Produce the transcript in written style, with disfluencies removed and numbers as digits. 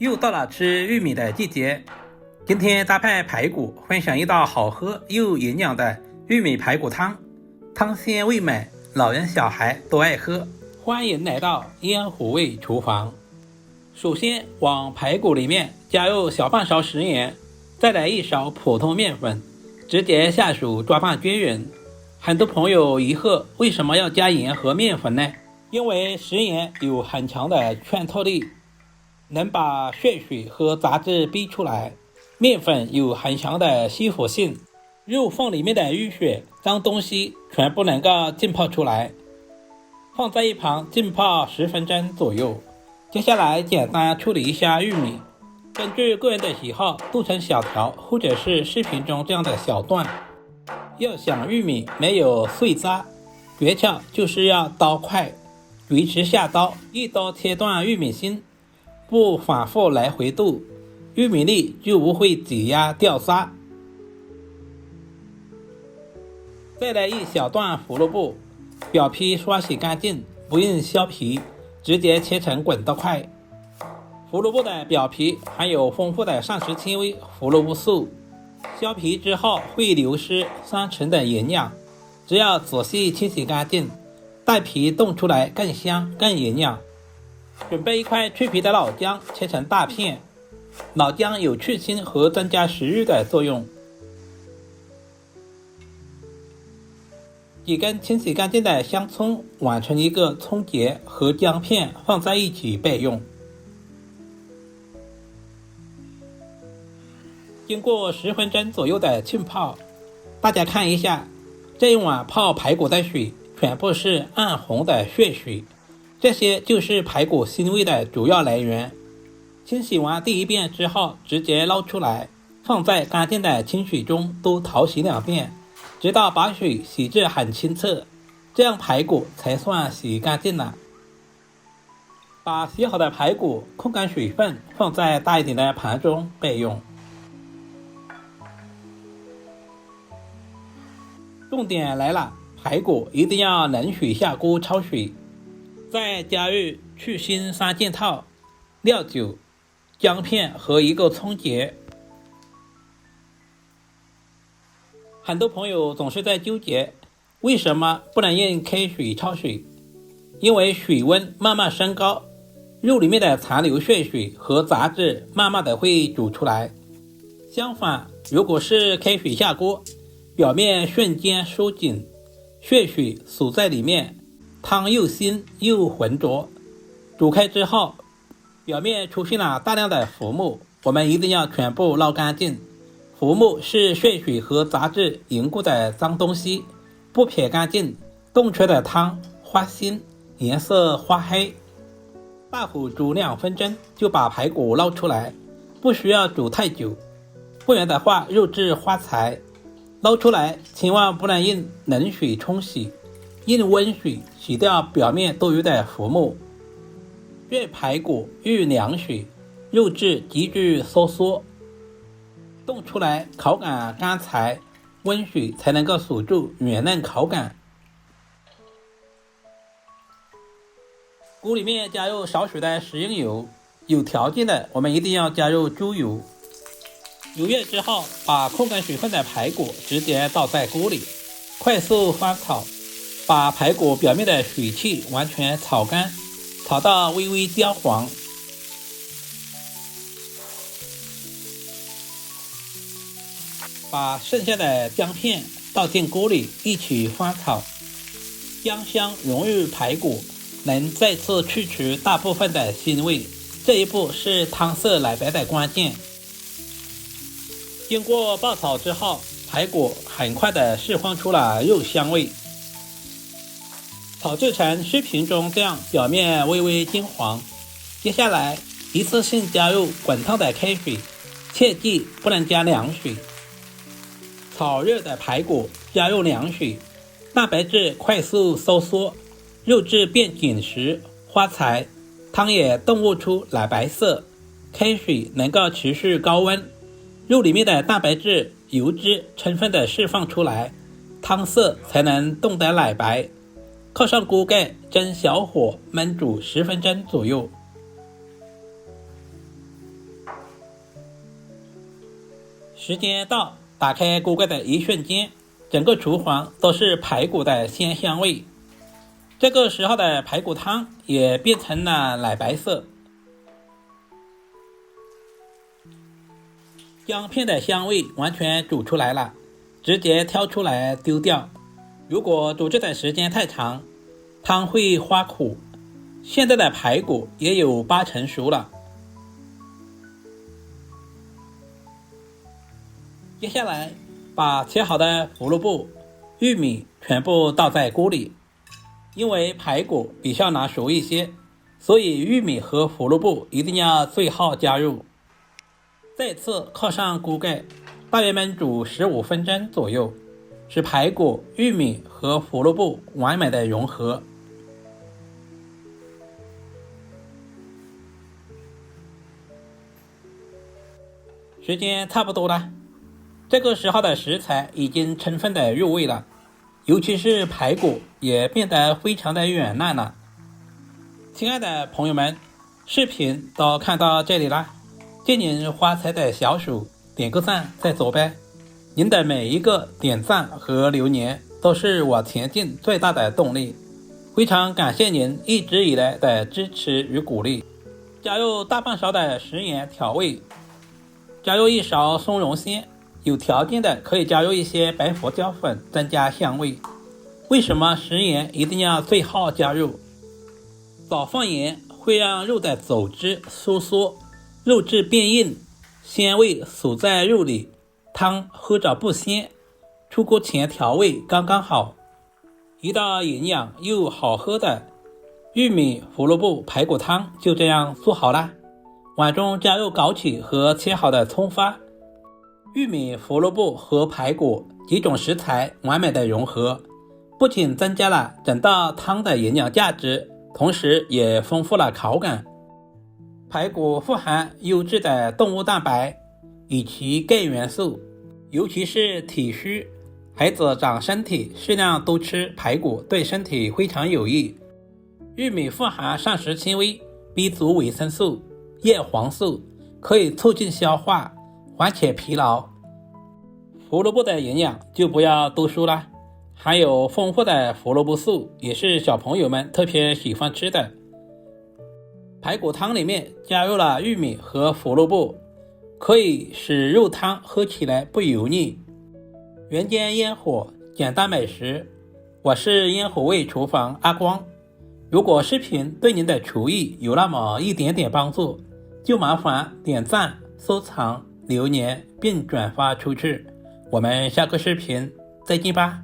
又到了吃玉米的季節，今天搭配排骨分享一道好喝又营養的玉米排骨湯，湯鮮味美，老人小孩都愛喝。歡迎來到煙壺味廚房。首先往排骨裡面加入小半勺食鹽，再來1勺普通麵粉，直接下手抓拌均匀。很多朋友疑惑為什麼要加鹽和麵粉呢？因為食鹽有很強的穿透力，能把血水和雜質逼出來。麵粉有很強的吸附性，肉缝裡面的淤血、髒東西全部能夠浸泡出來。放在一旁浸泡10分鐘左右。接下來簡單處理一下玉米，根據個人的喜好剁成小條，或者是視頻中這樣的小段。要想玉米沒有碎渣，訣竅就是要刀快，垂直下刀，一刀切斷玉米芯，不反复來回剁，玉米粒就不會擠壓掉渣。再來一小段胡蘿蔔，表皮刷洗乾淨，不用削皮，直接切成滾刀塊。胡蘿蔔的表皮含有豐富的膳食纖維胡蘿蔔素，削皮之後會流失3成的營養，只要仔細清洗乾淨，帶皮凍出來更香更營養。準備一塊去皮的老薑，切成大片。老薑有去腥和增加食慾的作用。幾根清洗乾淨的香蔥，挽成一個蔥結，和薑片放在一起備用。經過10分鐘左右的浸泡，大家看一下，這一碗泡排骨的水全部是暗紅的血水，這些就是排骨腥味的主要來源。清洗完第一遍之後，直接撈出來，放在乾淨的清水中多淘洗2遍，直到把水洗至很清澈，這樣排骨才算洗乾淨了。把洗好的排骨控乾水分，放在大一點的盤中備用。重點來了，排骨一定要冷水下鍋焯水，再加入去腥3件套、料酒、薑片和一個蔥結。很多朋友總是在糾結，為什麼不能用開水焯水？因為水溫慢慢升高，肉裡面的殘留血水和雜質慢慢的會煮出來。相反，如果是開水下鍋，表面瞬間收緊，血水锁在裡面，湯又腥又渾濁。煮開之後，表面出現了大量的浮沫，我們一定要全部撈乾淨。浮沫是血水和雜質凝固的髒東西，不撇乾淨，凍出來的湯發腥，顏色發黑。大火煮2分鐘就把排骨撈出來，不需要煮太久，不然的話肉質發柴。撈出來千萬不能用冷水沖洗，用溫水洗掉表面多餘的浮沫。越排骨越涼水，肉質急劇收縮，凍出來口感乾柴，溫水才能夠鎖住軟嫩口感。鍋裡面加入少許的食用油，有條件的我們一定要加入豬油。油熱之後，把控干水分的排骨直接倒在鍋裡，快速翻炒，把排骨表面的水汽完全炒乾，炒到微微焦黃。把剩下的薑片倒進鍋裡一起翻炒，薑香融入排骨，能再次去除大部分的腥味，這一步是湯色奶白的關鍵。經過爆炒之後，排骨很快的釋放出了肉香味。炒制成視頻中這樣，表面微微金黃。接下來一次性加入滾燙的開水，切記不能加涼水。炒熱的排骨加入涼水，蛋白質快速收縮，肉質變緊實發柴，湯也凍悟出奶白色。開水能夠持續高溫，肉裡面的蛋白質、油脂充分的釋放出來，湯色才能凍得奶白。靠上鍋蓋，蒸小火燜煮10分鐘左右。時間到，打開鍋蓋的一瞬間，整個廚房都是排骨的鮮香味。這個時候的排骨湯也變成了奶白色。薑片的香味完全煮出來了，直接挑出來丟掉。如果煮制的時間太長，湯會發苦。現在的排骨也有80%熟了。接下來把切好的胡蘿蔔、玉米全部倒在鍋裡。因為排骨比較難熟一些，所以玉米和胡蘿蔔一定要最後加入。再次靠上鍋蓋，大約燜煮15分鐘左右，使排骨、玉米和胡蘿蔔完美的融合。時間差不多了，這個時候的食材已經充分的入味了，尤其是排骨也變得非常的軟爛了。親愛的朋友們，視頻都看到這裡了，借您發財的小手點個讚再走唄。您的每一個點讚和留言都是我前進最大的動力，非常感謝您一直以來的支持與鼓勵。加入大半勺的食鹽調味，加入1勺松茸鮮，有條件的可以加入一些白胡椒粉增加香味。為什麼食鹽一定要最後加入？早放鹽會讓肉的組織收縮，肉質變硬，鮮味鎖在肉裡，湯喝着不鮮。出鍋前調味剛剛好，一道營養又好喝的玉米胡蘿蔔排骨湯就這樣做好了。碗中加入枸杞和切好的蔥花，玉米胡蘿蔔和排骨幾種食材完美的融合，不僅增加了整道湯的營養價值，同時也豐富了口感。排骨富含優質的動物蛋白以及鈣元素，尤其是體虛孩子长身體適量多吃排骨對身體非常有益。玉米富含膳食纖維、B 族維生素、葉黃素，可以促進消化，緩解疲勞。胡蘿蔔的營養就不要多說了，含有豐富的胡蘿蔔素，也是小朋友們特別喜歡吃的。排骨湯裡面加入了玉米和胡蘿蔔，可以使肉湯喝起來不油膩。人間煙火，簡單美食，我是煙火味廚房阿光。如果視頻對您的廚藝有那麼一點點幫助，就麻煩點讚、收藏、留言並轉發出去。我們下個視頻再見吧。